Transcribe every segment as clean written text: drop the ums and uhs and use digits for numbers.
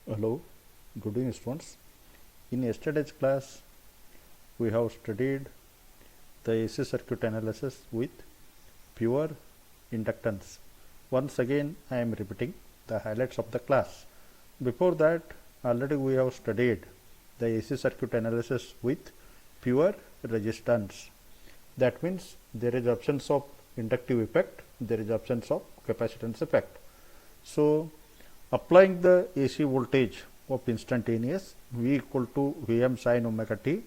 Hello, good evening students. In yesterday's class, we have studied the AC circuit analysis with pure inductance. Once again, I am repeating the highlights of the class. Before that, already we have studied the AC circuit analysis with pure resistance. That means there is absence of inductive effect, there is absence of capacitance effect. So, applying the AC voltage of instantaneous V equal to Vm sin omega t,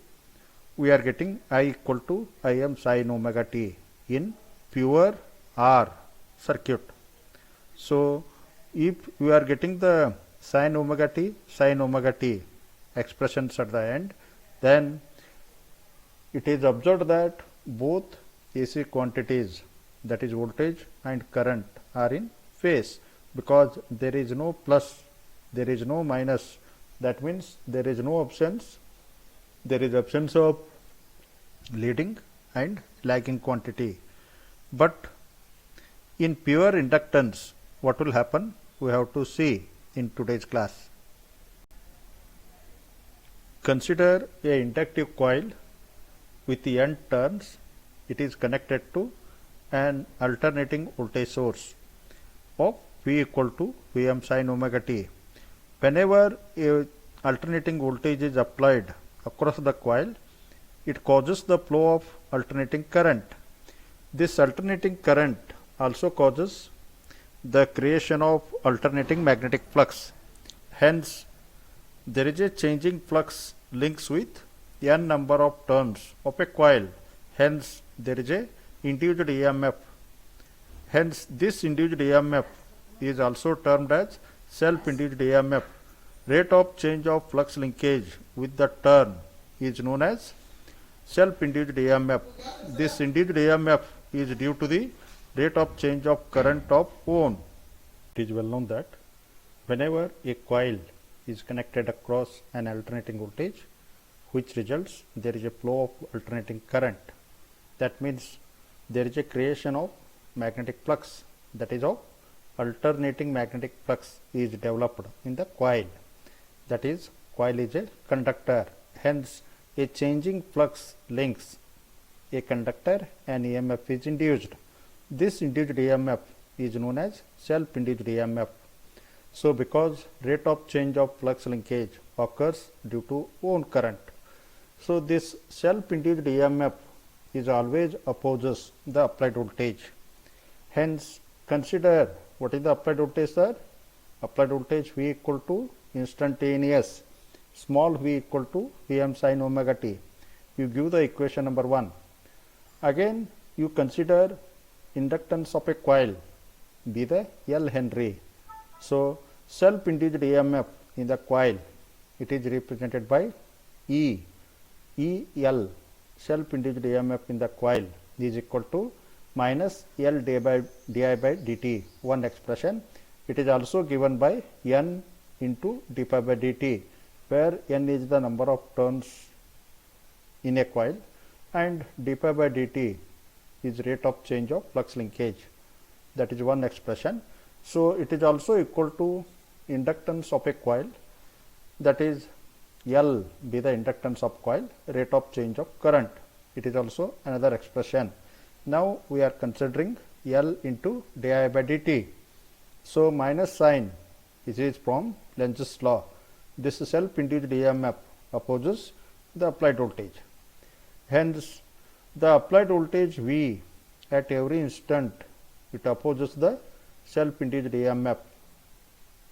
we are getting I equal to Im sin omega t in pure R circuit. So, if we are getting the sin omega t expressions at the end, then it is observed that both AC quantities, that is voltage and current, are in phase, because there is no plus, there is no minus. That means there is no absence, there is absence of leading and lagging quantity. But in pure inductance, what will happen? We have to see in today's class. Consider a inductive coil with the n turns. It is connected to an alternating voltage source of V equal to Vm sin omega t. Whenever a alternating voltage is applied across the coil, it causes the flow of alternating current. This alternating current also causes the creation of alternating magnetic flux. Hence, there is a changing flux links with n number of turns of a coil. Hence, there is a induced EMF. Hence, this induced EMF is also termed as self-induced EMF. Rate of change of flux linkage with the turn is known as self-induced EMF. This induced EMF is due to the rate of change of current of own. It is well known that whenever a coil is connected across an alternating voltage, which results there is a flow of alternating current. That means there is a creation of magnetic flux, that is of alternating magnetic flux is developed in the coil. That is, coil is a conductor. Hence, a changing flux links a conductor and EMF is induced. This induced EMF is known as self-induced EMF. So, because rate of change of flux linkage occurs due to own current, so this self-induced EMF is always opposes the applied voltage. Hence, consider what is the applied voltage, sir? Applied voltage V equal to instantaneous small v equal to Vm sin omega t. You give the equation number 1. Again, you consider inductance of a coil be the L Henry. So, self-induced EMF in the coil, it is represented by EL. Self-induced EMF in the coil is equal to minus L di by dt, one expression. It is also given by N into d pi by dt, where N is the number of turns in a coil and d pi by dt is rate of change of flux linkage. That is one expression. So, it is also equal to inductance of a coil, that is L be the inductance of coil, rate of change of current. It is also another expression. Now, we are considering L into di by dt. So, minus sign is from Lenz's law. This self-induced EMF opposes the applied voltage. Hence, the applied voltage V at every instant, it opposes the self-induced EMF.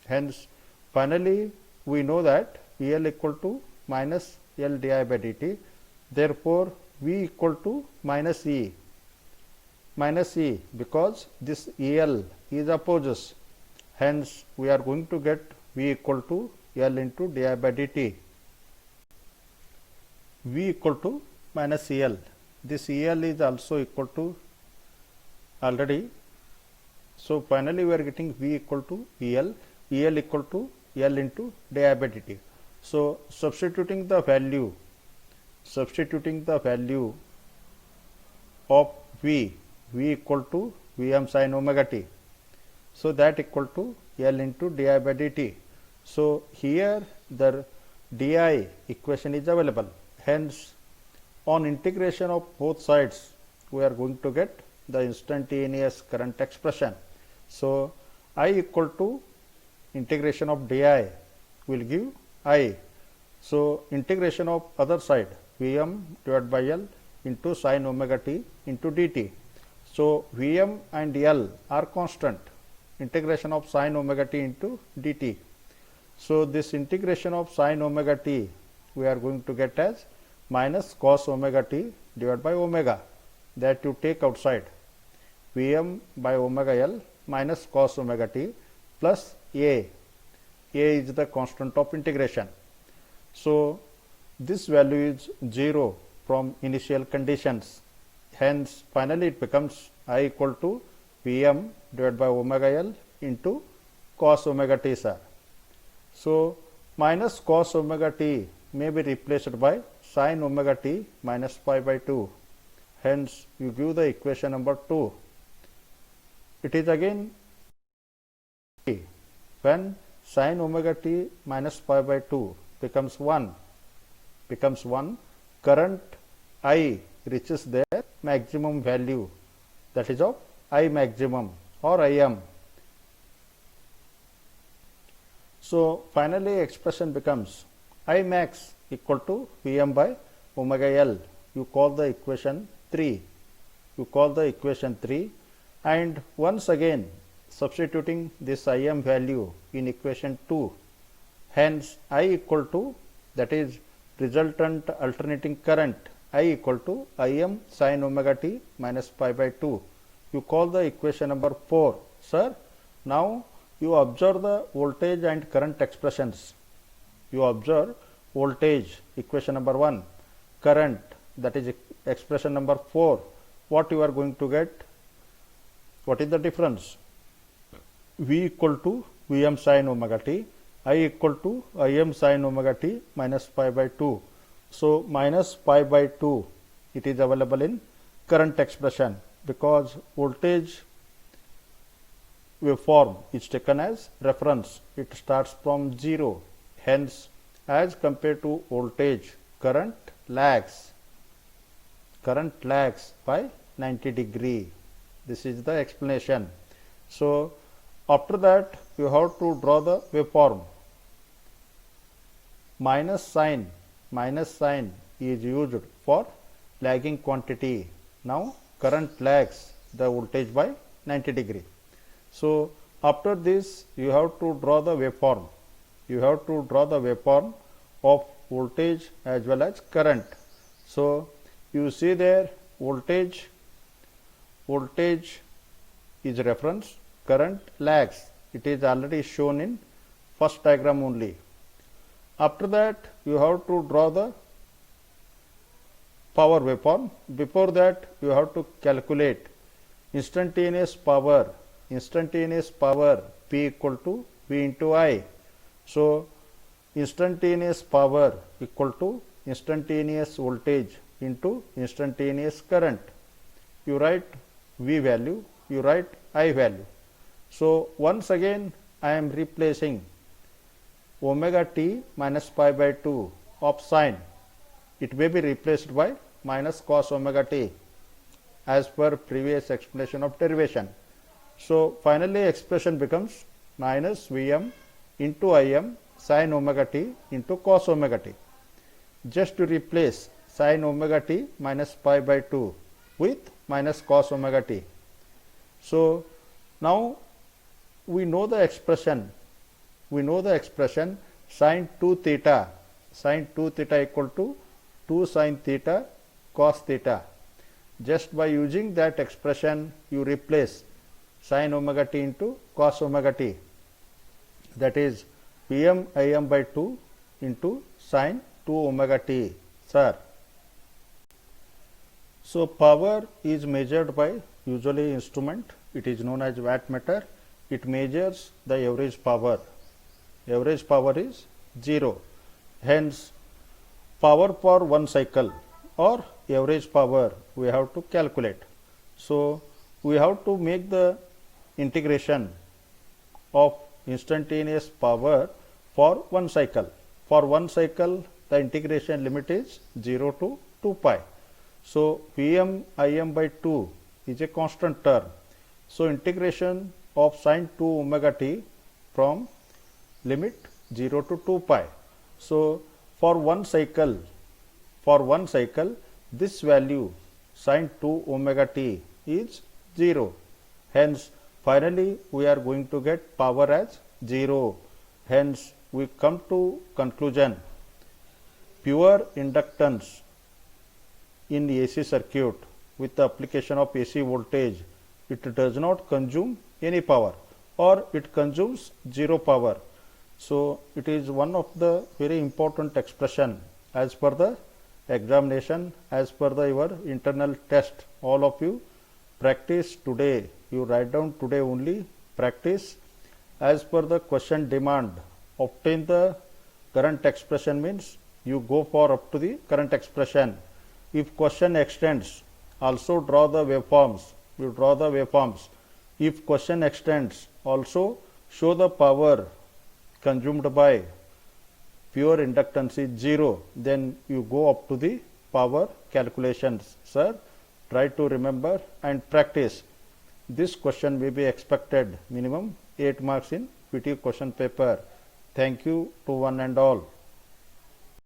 Hence, finally, we know that EL equal to minus L di by dt. Therefore, V equal to minus E because this EL is opposes. Hence, we are going to get V equal to L into di by dt. V equal to minus EL. This EL is also equal to already. So, finally, we are getting V equal to EL equal to L into di by dt. So, substituting the value of V equal to Vm sin omega t. So, that equal to L into di by dt. So here the di equation is available. Hence, on integration of both sides, we are going to get the instantaneous current expression. So I equal to integration of di will give I. So integration of other side Vm divided by L into sin omega t into dt. So Vm and L are constant. Integration of sin omega t into dt. So this integration of sin omega t we are going to get as minus cos omega t divided by omega, that you take outside. Vm by omega L minus cos omega t plus A. A is the constant of integration. So this value is 0 from initial conditions. Hence finally it becomes I equal to Vm divided by omega L into cos omega t, sir. So minus cos omega t may be replaced by sin omega t minus pi by 2. Hence you give the equation number 2. It is again when sin omega t minus pi by 2 becomes 1, current I reaches their maximum value, that is of I maximum or Im. So finally expression becomes I max equal to Vm by omega L. You call the equation 3. And once again substituting this Im value in equation 2. Hence I equal to, that is resultant alternating current, I equal to Im sin omega t minus pi by 2. You call the equation number 4. Sir, now you observe the voltage and current expressions. You observe voltage, equation number 1, current, that is expression number 4. What you are going to get? What is the difference? V equal to Vm sin omega t, I equal to Im sin omega t minus pi by 2. So minus pi by 2 it is available in current expression, because voltage waveform is taken as reference. It starts from 0. Hence as compared to voltage, current lags by 90 degree. This is the explanation. So after that you have to draw the waveform. Minus sign is used for lagging quantity. Now current lags the voltage by 90 degree. So after this you have to draw the waveform. Of voltage as well as current. So you see there voltage is reference, current lags. It is already shown in first diagram only. After that you have to draw the power waveform. Before that you have to calculate instantaneous power P equal to V into I. So instantaneous power equal to instantaneous voltage into instantaneous current. You write V value, you write I value. So once again I am replacing omega t minus pi by 2 of sine. It may be replaced by minus cos omega t as per previous explanation of derivation. So finally expression becomes minus Vm into Im sin omega t into cos omega t. Just to replace sin omega t minus pi by 2 with minus cos omega t. So now we know the expression sin 2 theta equal to 2 sin theta cos theta. Just by using that expression you replace sin omega t into cos omega t, that is Pm Im by 2 into sin 2 omega t, sir. So power is measured by usually instrument. It is known as wattmeter. It measures the average power. Average power is 0. Hence power for one cycle or average power we have to calculate. So we have to make the integration of instantaneous power for one cycle. For one cycle, the integration limit is 0 to 2 pi. So Vm Im by 2 is a constant term. So integration of sine 2 omega t from limit 0 to 2 pi. So for one cycle, this value sine 2 omega t is 0. Hence, finally we are going to get power as 0. Hence, we come to conclusion. Pure inductance in AC circuit with the application of AC voltage, it does not consume any power, or it consumes 0 power. So it is one of the very important expression as per the examination, as per the your internal test. All of you practice today, you write down today only, practice as per the question demand. Obtain the current expression means you go for up to the current expression. If question extends, also draw the waveforms, you draw the waveforms. If question extends, also show the power consumed by pure inductance is 0, then you go up to the power calculations. Sir, try to remember and practice. This question may be expected minimum 8 marks in PT question paper. Thank you to one and all.